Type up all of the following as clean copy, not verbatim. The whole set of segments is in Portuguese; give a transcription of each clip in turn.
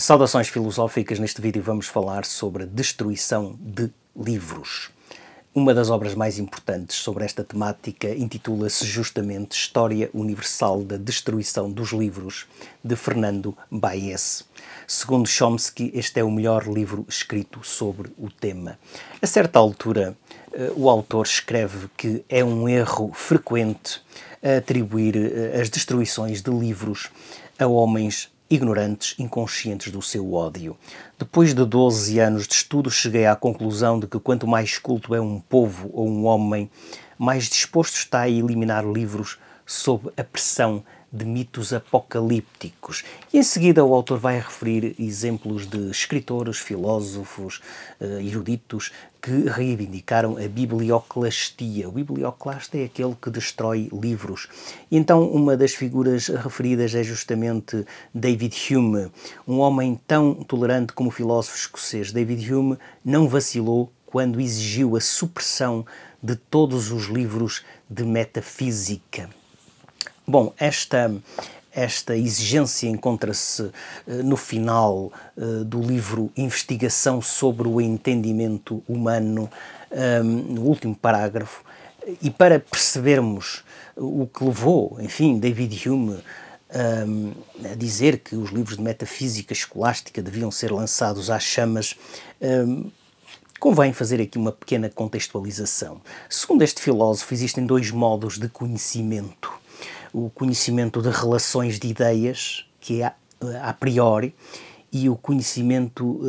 Saudações filosóficas. Neste vídeo vamos falar sobre a destruição de livros. Uma das obras mais importantes sobre esta temática intitula-se justamente História Universal da Destruição dos Livros, de Fernando Baez. Segundo Chomsky, este é o melhor livro escrito sobre o tema. A certa altura, o autor escreve que é um erro frequente atribuir as destruições de livros a homens ignorantes, inconscientes do seu ódio. Depois de 12 anos de estudo, cheguei à conclusão de que quanto mais culto é um povo ou um homem, mais disposto está a eliminar livros sob a pressão de mitos apocalípticos. E em seguida o autor vai referir exemplos de escritores, filósofos, eruditos que reivindicaram a biblioclastia. O biblioclasta é aquele que destrói livros. E então uma das figuras referidas é justamente David Hume, um homem tão tolerante como o filósofo escocês. David Hume não vacilou quando exigiu a supressão de todos os livros de metafísica. Bom, esta exigência encontra-se no final do livro Investigação sobre o Entendimento Humano, no último parágrafo, e para percebermos o que levou, enfim, David Hume a dizer que os livros de metafísica escolástica deviam ser lançados às chamas, convém fazer aqui uma pequena contextualização. Segundo este filósofo, existem dois modos de conhecimento. O conhecimento de relações de ideias, que é a priori, e o conhecimento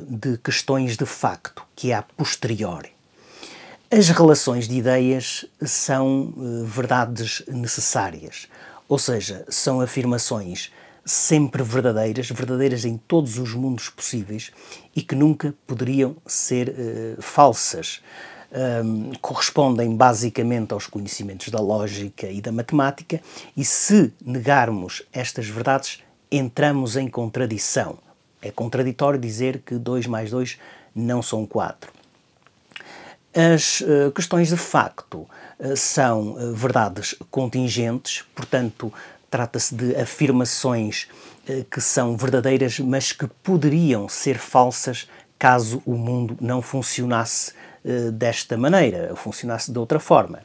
de questões de facto, que é a posteriori. As relações de ideias são verdades necessárias, ou seja, são afirmações sempre verdadeiras em todos os mundos possíveis e que nunca poderiam ser falsas. Correspondem basicamente aos conhecimentos da lógica e da matemática, e se negarmos estas verdades, entramos em contradição. É contraditório dizer que 2 mais 2 não são 4. As questões de facto são verdades contingentes, portanto, trata-se de afirmações que são verdadeiras, mas que poderiam ser falsas caso o mundo não funcionasse desta maneira, funcionasse de outra forma.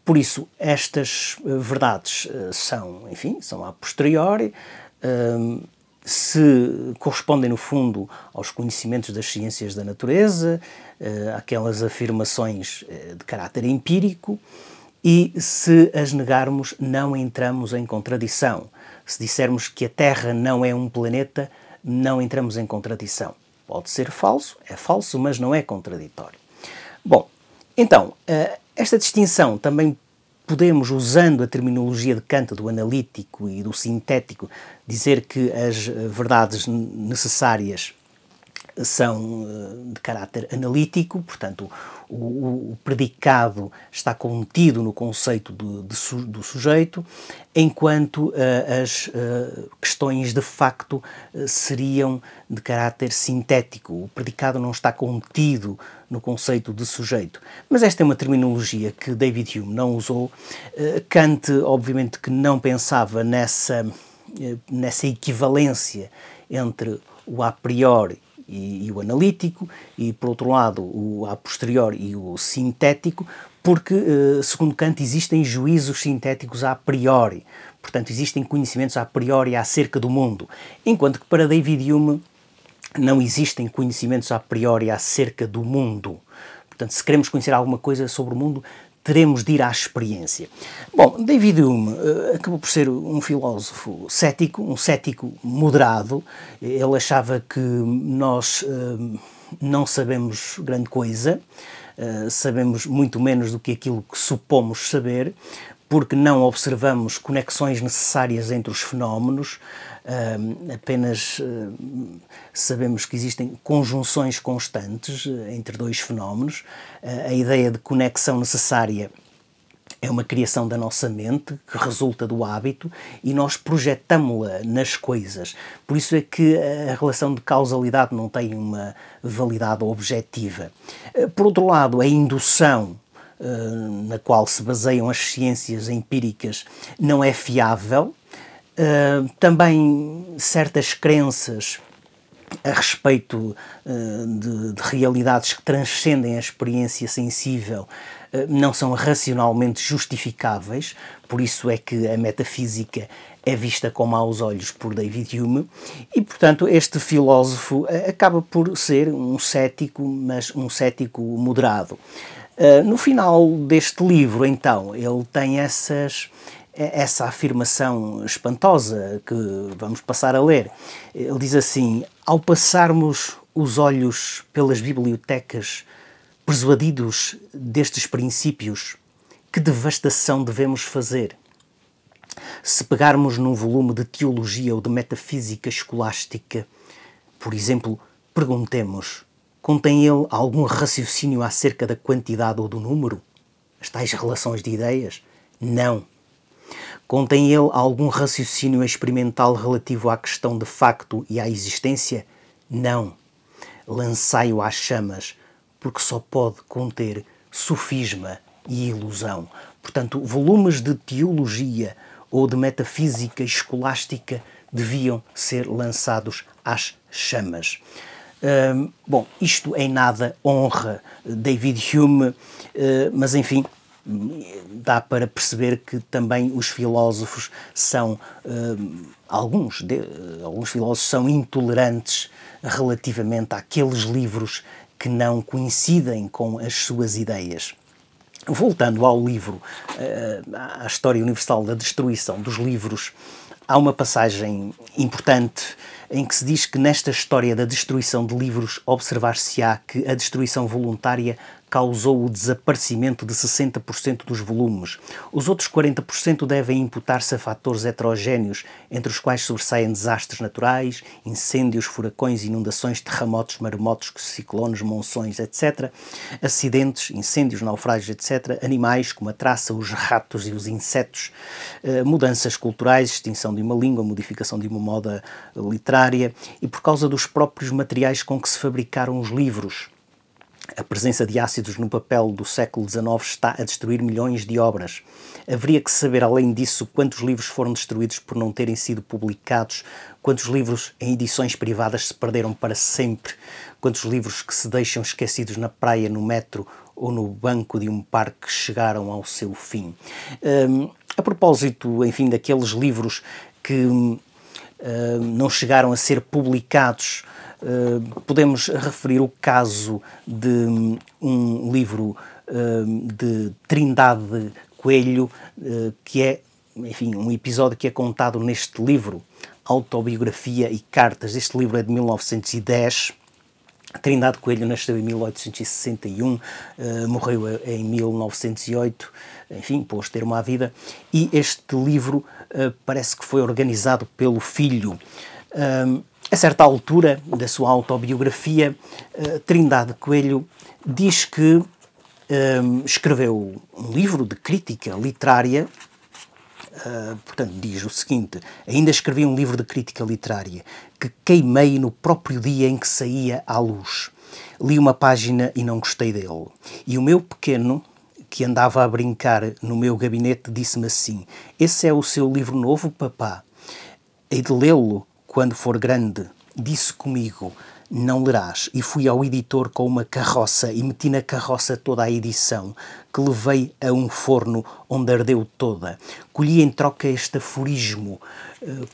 Por isso, estas verdades são a posteriori, se correspondem, no fundo, aos conhecimentos das ciências da natureza, aquelas afirmações de caráter empírico, e se as negarmos, não entramos em contradição. Se dissermos que a Terra não é um planeta, não entramos em contradição. Pode ser falso, é falso, mas não é contraditório. Bom, então, esta distinção também podemos, usando a terminologia de Kant do analítico e do sintético, dizer que as verdades necessárias são de caráter analítico, portanto, o predicado está contido no conceito do sujeito, enquanto as questões de facto seriam de caráter sintético. O predicado não está contido no conceito de sujeito. Mas esta é uma terminologia que David Hume não usou. Kant, obviamente, que não pensava nessa equivalência entre o a priori e o analítico, e por outro lado o a posteriori e o sintético, porque, segundo Kant, existem juízos sintéticos a priori, portanto existem conhecimentos a priori acerca do mundo, enquanto que para David Hume não existem conhecimentos a priori acerca do mundo. Portanto, se queremos conhecer alguma coisa sobre o mundo, teremos de ir à experiência. Bom, David Hume acabou por ser um filósofo cético, um cético moderado. Ele achava que nós não sabemos grande coisa, sabemos muito menos do que aquilo que supomos saber, porque não observamos conexões necessárias entre os fenómenos, apenas sabemos que existem conjunções constantes entre dois fenómenos. A ideia de conexão necessária é uma criação da nossa mente, que resulta do hábito, e nós projetamos-la nas coisas. Por isso é que a relação de causalidade não tem uma validade objetiva. Por outro lado, a indução na qual se baseiam as ciências empíricas não é fiável, Também certas crenças a respeito de realidades que transcendem a experiência sensível não são racionalmente justificáveis, por isso é que a metafísica é vista com maus olhos por David Hume, e portanto este filósofo acaba por ser um cético, mas um cético moderado. No final deste livro, então, ele tem essa afirmação espantosa que vamos passar a ler. Ele diz assim: ao passarmos os olhos pelas bibliotecas persuadidos destes princípios, que devastação devemos fazer? Se pegarmos num volume de teologia ou de metafísica escolástica, por exemplo, perguntemos: contém ele algum raciocínio acerca da quantidade ou do número? As tais relações de ideias? Não. Contém ele algum raciocínio experimental relativo à questão de facto e à existência? Não. Lançai-o às chamas, porque só pode conter sofisma e ilusão. Portanto, volumes de teologia ou de metafísica escolástica deviam ser lançados às chamas. Bom, isto em nada honra David Hume, mas enfim, dá para perceber que também os filósofos são, alguns filósofos são intolerantes relativamente àqueles livros que não coincidem com as suas ideias. Voltando ao livro, à História Universal da Destruição dos Livros, há uma passagem importante em que se diz que nesta história da destruição de livros observar-se-á que a destruição voluntária causou o desaparecimento de 60% dos volumes. Os outros 40% devem imputar-se a fatores heterogéneos, entre os quais sobressaem desastres naturais, incêndios, furacões, inundações, terremotos, maremotos, ciclones, monções, etc., acidentes, incêndios, naufrágios, etc., animais como a traça, os ratos e os insetos, mudanças culturais, extinção de uma língua, modificação de uma moda literária, e por causa dos próprios materiais com que se fabricaram os livros. A presença de ácidos no papel do século XIX está a destruir milhões de obras. Haveria que saber, além disso, quantos livros foram destruídos por não terem sido publicados, quantos livros em edições privadas se perderam para sempre, quantos livros que se deixam esquecidos na praia, no metro ou no banco de um parque chegaram ao seu fim. A propósito, enfim, daqueles livros que não chegaram a ser publicados, podemos referir o caso de um livro de Trindade Coelho, que é, enfim, um episódio que é contado neste livro, Autobiografia e Cartas. Este livro é de 1910. Trindade Coelho nasceu em 1861, morreu em 1908, enfim, pôs termo à vida, e este livro parece que foi organizado pelo filho. A certa altura da sua autobiografia, Trindade Coelho diz que escreveu um livro de crítica literária. Portanto, diz o seguinte: ainda escrevi um livro de crítica literária que queimei no próprio dia em que saía à luz. Li uma página e não gostei dele. E o meu pequeno, que andava a brincar no meu gabinete, disse-me assim: esse é o seu livro novo, papá? Hei de lê-lo quando for grande. Disse comigo: não lerás. E fui ao editor com uma carroça e meti na carroça toda a edição, que levei a um forno onde ardeu toda. Colhi em troca este aforismo: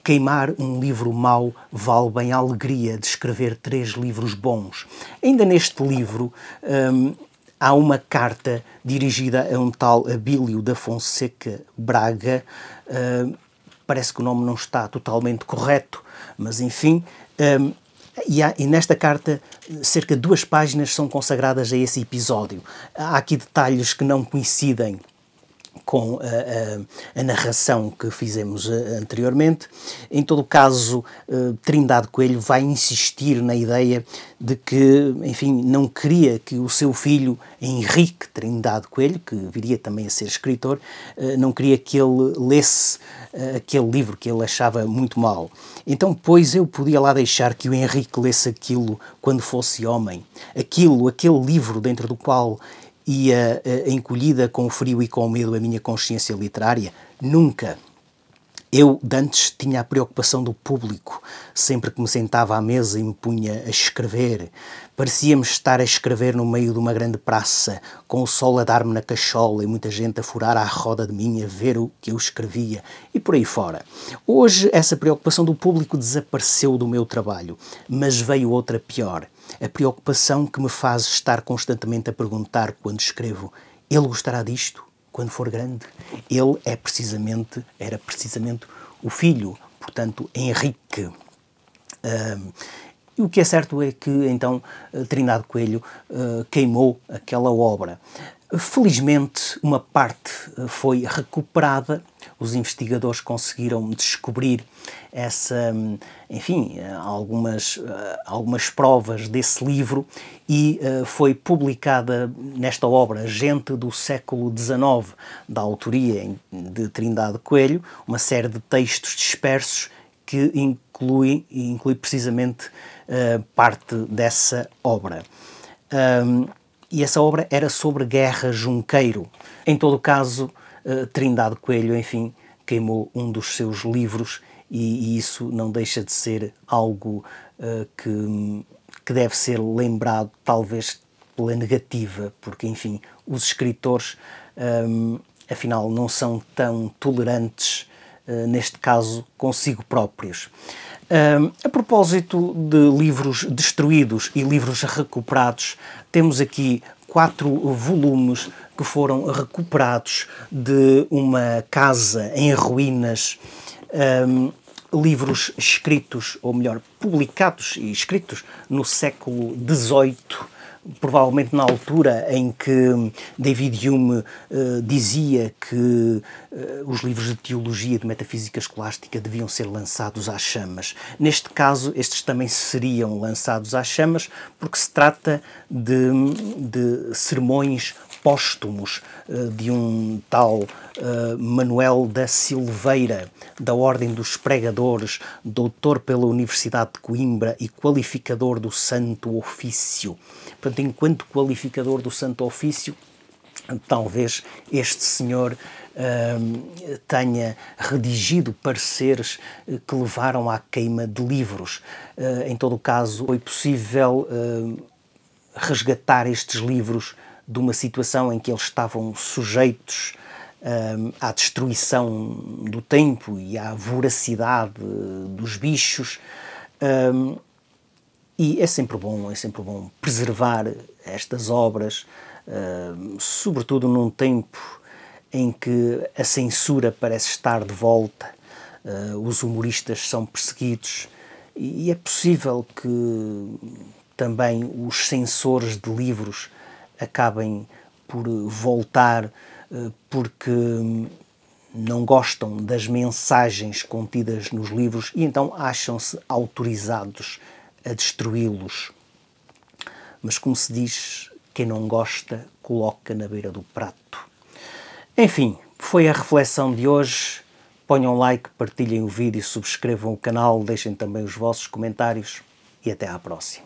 queimar um livro mau vale bem a alegria de escrever 3 livros bons. Ainda neste livro há uma carta dirigida a um tal Abílio da Fonseca Braga. Parece que o nome não está totalmente correto, mas enfim. E nesta carta, cerca de 2 páginas são consagradas a esse episódio. Há aqui detalhes que não coincidem com a narração que fizemos anteriormente. Em todo o caso, Trindade Coelho vai insistir na ideia de que, enfim, não queria que o seu filho, Henrique Trindade Coelho, que viria também a ser escritor, não queria que ele lesse aquele livro que ele achava muito mau. Então, pois eu podia lá deixar que o Henrique lesse aquilo quando fosse homem. Aquele livro dentro do qual ia encolhida com o frio e com o medo a minha consciência literária? Nunca. Eu, dantes, tinha a preocupação do público. Sempre que me sentava à mesa e me punha a escrever, parecia-me estar a escrever no meio de uma grande praça, com o sol a dar-me na cachola e muita gente a furar à roda de mim a ver o que eu escrevia, e por aí fora. Hoje, essa preocupação do público desapareceu do meu trabalho, mas veio outra pior. A preocupação que me faz estar constantemente a perguntar quando escrevo: ele gostará disto quando for grande? Ele era precisamente o filho, portanto, Henrique. E o que é certo é que, então, Trindade Coelho queimou aquela obra. Felizmente, uma parte foi recuperada. Os investigadores conseguiram descobrir algumas provas desse livro e foi publicada nesta obra, Gente do século XIX, da autoria de Trindade Coelho, uma série de textos dispersos que inclui precisamente parte dessa obra. E essa obra era sobre Guerra Junqueiro. Em todo o caso, Trindade Coelho, enfim, queimou um dos seus livros e isso não deixa de ser algo que deve ser lembrado, talvez pela negativa, porque, enfim, os escritores, afinal, não são tão tolerantes, neste caso, consigo próprios. A propósito de livros destruídos e livros recuperados, temos aqui 4 volumes que foram recuperados de uma casa em ruínas, livros escritos, ou melhor, publicados e escritos no século XVIII, provavelmente na altura em que David Hume dizia que os livros de teologia e de metafísica escolástica deviam ser lançados às chamas. Neste caso, estes também seriam lançados às chamas, porque se trata de sermões póstumos de um tal Manuel da Silveira, da Ordem dos Pregadores, doutor pela Universidade de Coimbra e qualificador do Santo Ofício. Portanto, enquanto qualificador do Santo Ofício, talvez este senhor tenha redigido pareceres que levaram à queima de livros. Em todo o caso, foi possível resgatar estes livros de uma situação em que eles estavam sujeitos à destruição do tempo e à voracidade dos bichos. E é sempre bom preservar estas obras, sobretudo num tempo em que a censura parece estar de volta, os humoristas são perseguidos e é possível que também os censores de livros acabem por voltar porque não gostam das mensagens contidas nos livros e então acham-se autorizados a destruí-los. Mas, como se diz, quem não gosta, coloca na beira do prato. Enfim, foi a reflexão de hoje. Ponham like, partilhem o vídeo, subscrevam o canal, deixem também os vossos comentários e até à próxima.